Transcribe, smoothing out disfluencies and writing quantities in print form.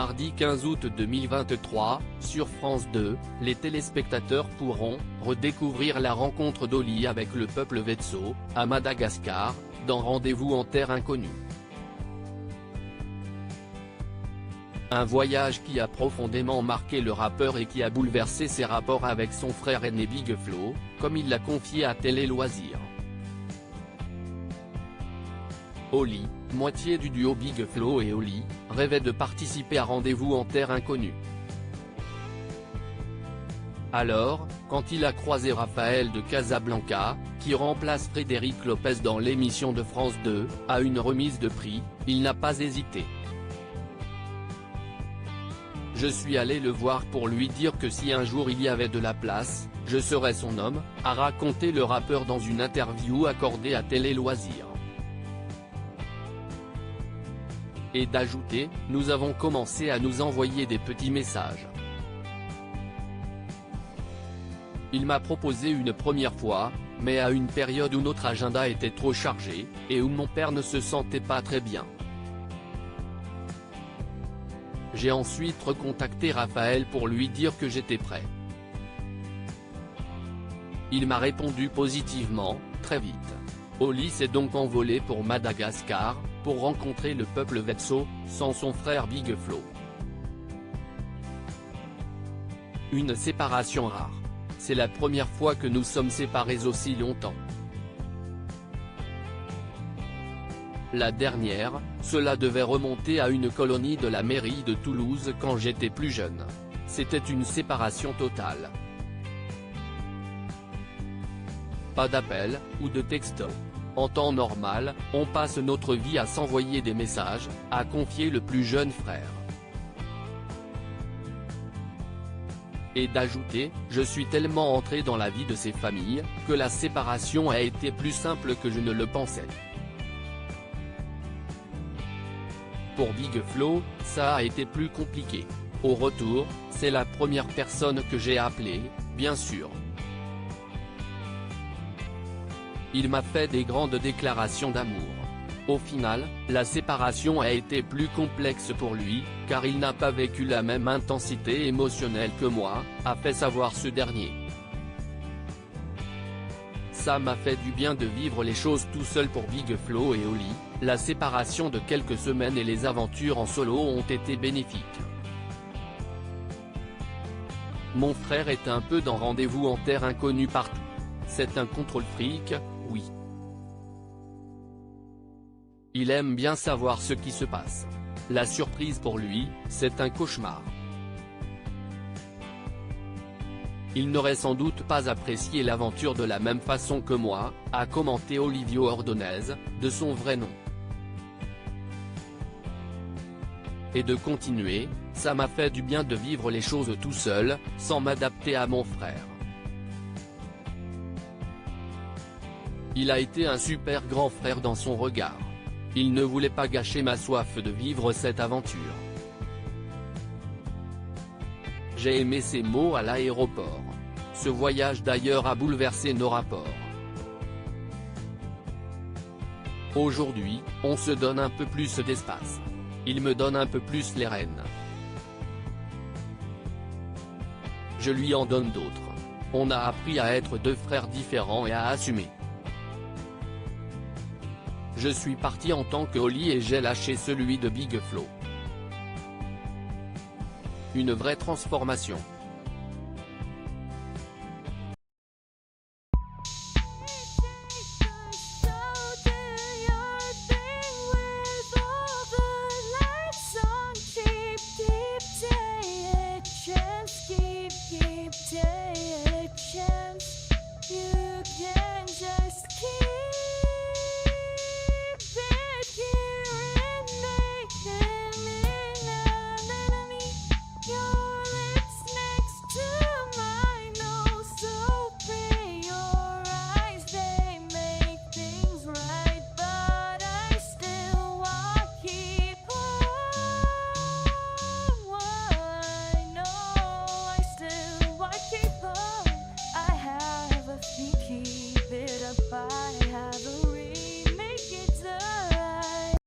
Mardi 15 août 2023, sur France 2, les téléspectateurs pourront redécouvrir la rencontre d'Oli avec le peuple Vetso, à Madagascar, dans Rendez-vous en terre inconnue. Un voyage qui a profondément marqué le rappeur et qui a bouleversé ses rapports avec son frère aîné Big Flo, comme il l'a confié à Télé Loisirs. Oli, moitié du duo Big Flo et Oli, rêvait de participer à Rendez-vous en terre inconnue. Alors, quand il a croisé Raphaël de Casablanca, qui remplace Frédéric Lopez dans l'émission de France 2, à une remise de prix, il n'a pas hésité. Je suis allé le voir pour lui dire que si un jour il y avait de la place, je serais son homme, a raconté le rappeur dans une interview accordée à Télé Loisirs. Et d'ajouter, nous avons commencé à nous envoyer des petits messages. Il m'a proposé une première fois, mais à une période où notre agenda était trop chargé, et où mon père ne se sentait pas très bien. J'ai ensuite recontacté Raphaël pour lui dire que j'étais prêt. Il m'a répondu positivement, très vite. Oli s'est donc envolé pour Madagascar, pour rencontrer le peuple Vetso, sans son frère Big Flo. Une séparation rare. C'est la première fois que nous sommes séparés aussi longtemps. La dernière, cela devait remonter à une colonie de la mairie de Toulouse quand j'étais plus jeune. C'était une séparation totale. Pas d'appel, ou de texto. En temps normal, on passe notre vie à s'envoyer des messages, a confié le plus jeune frère. Et d'ajouter, je suis tellement entré dans la vie de ces familles, que la séparation a été plus simple que je ne le pensais. Pour Big Flo, ça a été plus compliqué. Au retour, c'est la première personne que j'ai appelée, bien sûr. Il m'a fait des grandes déclarations d'amour. Au final, la séparation a été plus complexe pour lui, car il n'a pas vécu la même intensité émotionnelle que moi, a fait savoir ce dernier. Ça m'a fait du bien de vivre les choses tout seul pour Big Flo et Oli, la séparation de quelques semaines et les aventures en solo ont été bénéfiques. Mon frère est un peu dans Rendez-vous en terre inconnue partout. C'est un contrôle fric, oui. Il aime bien savoir ce qui se passe. La surprise pour lui, c'est un cauchemar. Il n'aurait sans doute pas apprécié l'aventure de la même façon que moi, a commenté Olivio Ordonez, de son vrai nom. Et de continuer, ça m'a fait du bien de vivre les choses tout seul, sans m'adapter à mon frère. Il a été un super grand frère dans son regard. Il ne voulait pas gâcher ma soif de vivre cette aventure. J'ai aimé ces mots à l'aéroport. Ce voyage d'ailleurs a bouleversé nos rapports. Aujourd'hui, on se donne un peu plus d'espace. Il me donne un peu plus les rênes. Je lui en donne d'autres. On a appris à être deux frères différents et à assumer. Je suis parti en tant que Oli et j'ai lâché celui de Big Flo. Une vraie transformation. Keep it apart.